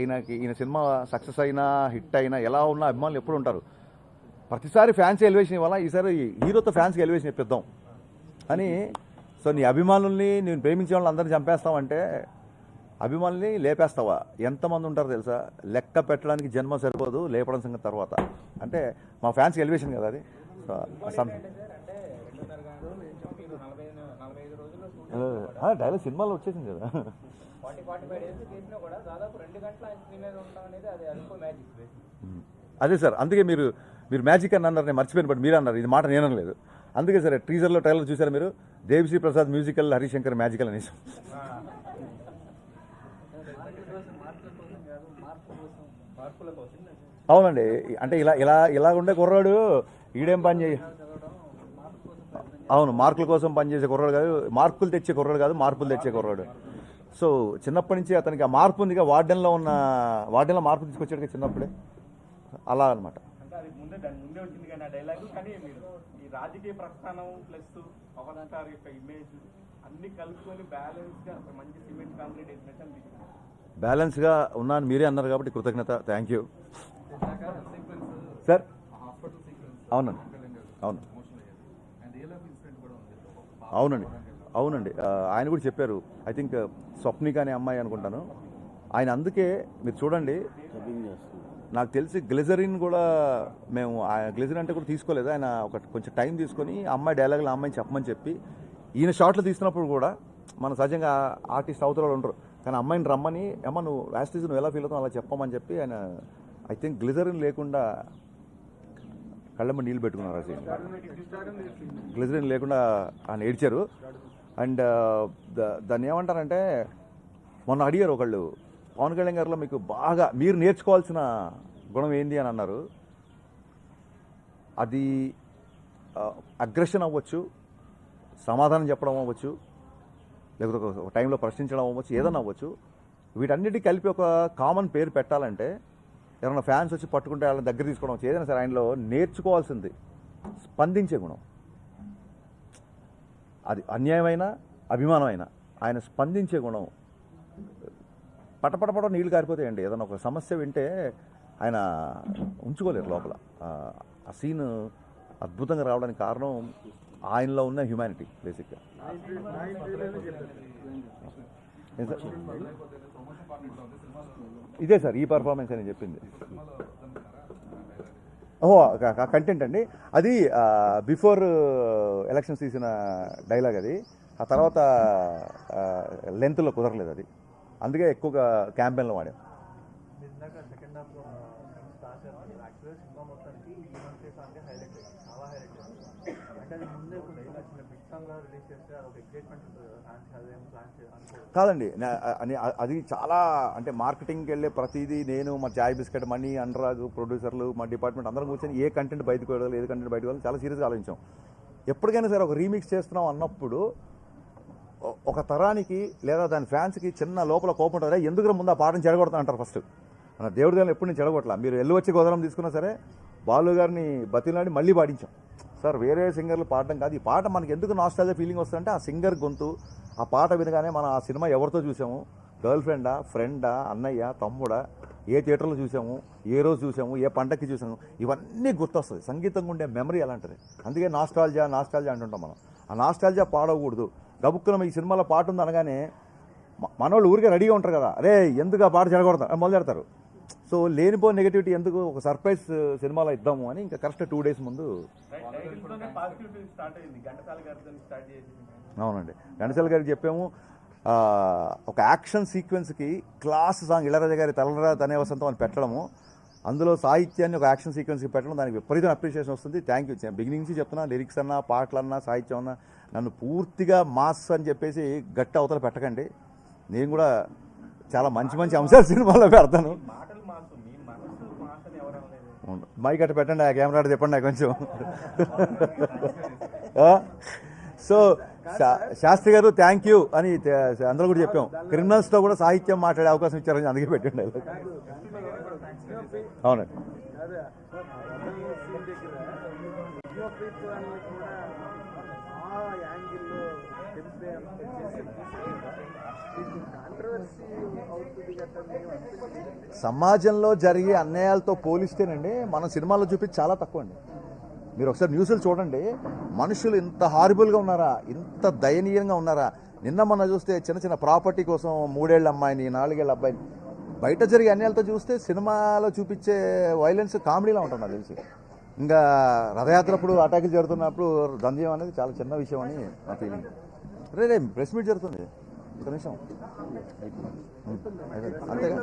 ఈయన cinema success అయినా hit అయినా ఎలా ఉన్నా అభిమానులు ఎప్పుడు ఉంటారు. ప్రతిసారి ఫ్యాన్స్ ఎలివేషన్ ఇవ్వాలా, ఈసారి హీరోతో ఫ్యాన్స్కి ఎలివేషన్ ఇప్పిద్దాం అని. సో నీ అభిమానుల్ని నేను ప్రేమించే వాళ్ళని అందరినీ చంపేస్తావంటే అభిమానుల్ని లేపేస్తావా? ఎంతమంది ఉంటారో తెలుసా? లెక్క పెట్టడానికి జన్మ సరిపోదు, లేపడం సంగతి తర్వాత. అంటే మా ఫ్యాన్స్కి ఎలివేషన్ కదా అది. డైలాగ్ సినిమాలో వచ్చేసింది కదా. అదే సార్, అందుకే మీరు మ్యాజిక్ అని అన్నారు, నేను మర్చిపోయిన బట్ మీరు అన్నారు, ఇది మాట నేను అనలేదు. అందుకే సరే టీజర్లో ట్రైలర్ చూసారు మీరు, దేవిశ్రీ ప్రసాద్ మ్యూజికల్, హరిశంకర్ మ్యాజికల్ అనేసి. అవునండి, అంటే ఇలా ఉండే కుర్రాడు ఈడేం పని చేయ. అవును, మార్కుల కోసం పనిచేసే కుర్రాడు కాదు, మార్కులు తెచ్చే కుర్రాడు కాదు, మార్పులు తెచ్చే కుర్రాడు. సో చిన్నప్పటి నుంచి అతనికి ఆ మార్పు ఉందిగా, వార్డెన్లో మార్పు తీసుకొచ్చాడు చిన్నప్పుడే, అలా అనమాట. రాజకీయ ప్రస్థానం ప్లస్ పవన్ స్టార్ యొక్క ఇమేజ్ అన్ని కలుపుకొని బ్యాలెన్స్గా ఉన్నాను మీరే అన్నారు కాబట్టి కృతజ్ఞత, థ్యాంక్ యూ సార్. అవునండి, అవునండి ఆయన కూడా చెప్పారు. ఐ థింక్ స్వప్నిక అనే అమ్మాయి అనుకుంటాను ఆయన. అందుకే మీరు చూడండి, నాకు తెలిసి గ్లిజరిన్ కూడా మేము గ్లిజరిన్ అంటే కూడా తీసుకోలేదు. ఆయన కొంచెం టైం తీసుకొని అమ్మాయి డైలాగులు అమ్మాయిని చెప్పమని చెప్పి, ఈయన షాట్లు తీస్తున్నప్పుడు కూడా మన సహజంగా ఆర్టిస్ట్ అవతల ఉంటారు, కానీ అమ్మాయిని రమ్మని, అమ్మ నువ్వు యాస్టీజ్ నువ్వు ఎలా ఫీల్ అవుతావు అలా చెప్పమని చెప్పి ఆయన ఐ థింక్ గ్లిజరిన్ లేకుండా కళ్ళమ్మ నీళ్ళు పెట్టుకున్నారు. అసలు గ్లిజరిన్ లేకుండా ఆయన ఏడ్చారు. అండ్ దాన్ని ఏమంటారంటే, మొన్న అడిగారు ఒకళ్ళు, పవన్ కళ్యాణ్ గారిలో మీకు బాగా మీరు నేర్చుకోవాల్సిన గుణం ఏంది అని అన్నారు. అది అగ్రెషన్ అవ్వచ్చు, సమాధానం చెప్పడం అవ్వచ్చు, లేకపోతే ఒక టైంలో ప్రశ్నించడం అవ్వచ్చు, ఏదన్నా అవ్వచ్చు. వీటన్నిటికీ కలిపి ఒక కామన్ పేరు పెట్టాలంటే, ఎవరైనా ఫ్యాన్స్ వచ్చి పట్టుకుంటే వాళ్ళని దగ్గర తీసుకోవడం వచ్చి ఏదైనా సరే ఆయనలో నేర్చుకోవాల్సింది స్పందించే గుణం. అది అన్యాయమైన అభిమానమైన ఆయన స్పందించే గుణం. పటపటపట నీళ్లు కారిపోతాయండి. ఏదైనా ఒక సమస్య వింటే ఆయన ఉంచుకోలేరు లోపల. ఆ సీన్ అద్భుతంగా రావడానికి కారణం ఆయనలో ఉన్న హ్యుమానిటీ బేసిక్గా. ఇదే సార్ ఈ పర్ఫార్మెన్స్ అని చెప్పింది. ఓహో కంటెంట్ అండి, అది బిఫోర్ ఎలక్షన్స్ తీసిన డైలాగ్ అది. ఆ తర్వాత లెంత్లో కుదరలేదు అది, అందుకే ఎక్కువగా క్యాంపెయిన్లో వాడాం. కాదండి, అది చాలా అంటే మార్కెటింగ్కి వెళ్ళే ప్రతిదీ నేను మా చాయ్ బిస్కెట్ మనీ అనురాగ్ ప్రొడ్యూసర్లు మా డిపార్ట్మెంట్ అందరం కూర్చొని ఏ కంటెంట్ బయటకు వెళ్ళాలి, ఏది కంటెంట్ బయటకు వెళ్ళాలి చాలా సీరియస్గా ఆలోచించాం. ఎప్పటికైనా సరే ఒక రీమిక్స్ చేస్తున్నాం అన్నప్పుడు ఒక తరానికి లేదా దాని ఫ్యాన్స్కి చిన్న లోపల కోపం ఉంటుంది, ఎందుకు ముందు ఆ పాటను చెడగొడతా అంటారు ఫస్ట్. మన దేవుడి దగ్గర ఎప్పుడు నేను చెడగొట్టలా. మీరు ఎల్లు వచ్చి గోదావరం తీసుకున్నా సరే బాలు గారిని బతిలాడి మళ్ళీ పాడించాం. సార్ వేరే సింగర్లు పాడడం కాదు, ఈ పాట మనకి ఎందుకు నాస్టాల్జియా ఫీలింగ్ వస్తుందంటే ఆ సింగర్ గొంతు, ఆ పాట వినగానే మనం ఆ సినిమా ఎవరితో చూసాము, గర్ల్ ఫ్రెండా, ఫ్రెండా, అన్నయ్య, తమ్ముడా, ఏ థియేటర్లో చూసాము, ఏ రోజు చూసాము, ఏ పండగకి చూసాము, ఇవన్నీ గుర్తొస్తుంది. సంగీతంగా ఉండే మెమరీ అలాంటిది. అందుకే నాస్టాల్జియా అంటుంటాం మనం. ఆ నాస్టాల్జియా పాడకూడదు. గబుక్కున ఈ సినిమాలో పాట ఉంది అనగానే మనోళ్ళు ఊరికే రెడీగా ఉంటారు కదా, అరే ఎందుకు ఆ పాట చెడగొడతారు మొదలెడతారు. సో లేనిపో నెగిటివిటీ ఎందుకు, ఒక సర్ప్రైజ్ సినిమాలో ఇద్దాము అని ఇంకా కరెక్ట్ 2 days ముందు. అవునండి, ఘంటసాల గారికి చెప్పాము. ఒక యాక్షన్ సీక్వెన్స్కి క్లాస్ సాంగ్ ఇళరాజా గారి తలరా తనే వసంతం అని పెట్టడము, అందులో సాహిత్యాన్ని ఒక యాక్షన్ సీక్వెన్స్కి పెట్టడం, దానికి విపరీతం అప్రిషియేషన్ వస్తుంది. Thank you. బిగినింగ్ నుంచి చెప్తున్నా, లిరిక్స్ అన్నా, పాటలన్నా, సాహిత్యం అన్నా, నన్ను పూర్తిగా మాస్ అని చెప్పేసి గట్టి అవతల పెట్టకండి. నేను కూడా చాలా మంచి అంశాలు సినిమాలో పెడతాను. మైక్ అట్ట పెట్టండి, ఆ కెమెరా చెప్పండి నాకు కొంచెం. సో శాస్త్రి గారు థ్యాంక్ యూ అని అందరూ కూడా చెప్పాం. క్రిమినల్స్తో కూడా సాహిత్యం మాట్లాడే అవకాశం ఇచ్చారని అందుకే పెట్టండి. అవునండి, సమాజంలో జరిగే అన్యాయాలతో పోలిస్తేనండి మన సినిమాల్లో చూపించి చాలా తక్కువ అండి. మీరు ఒకసారి న్యూస్లు చూడండి, మనుషులు ఇంత హారిబుల్గా ఉన్నారా, ఇంత దయనీయంగా ఉన్నారా? నిన్న మొన్న చూస్తే చిన్న చిన్న ప్రాపర్టీ కోసం 3 ఏళ్ల అమ్మాయిని 4 ఏళ్ల అబ్బాయిని బయట జరిగే అన్యాయాలతో చూస్తే సినిమాలో చూపించే వైలెన్స్ కామెడీలా ఉంటుంది నాకు తెలిసి. ఇంకా రథయాత్రప్పుడు అటాకులు జరుగుతున్నప్పుడు దంద్యం అనేది చాలా చిన్న విషయం అని నా ఫీలింగ్. రే ప్రెస్ మీట్ జరుగుతుంది, ఒక నిమిషం అంతేగా.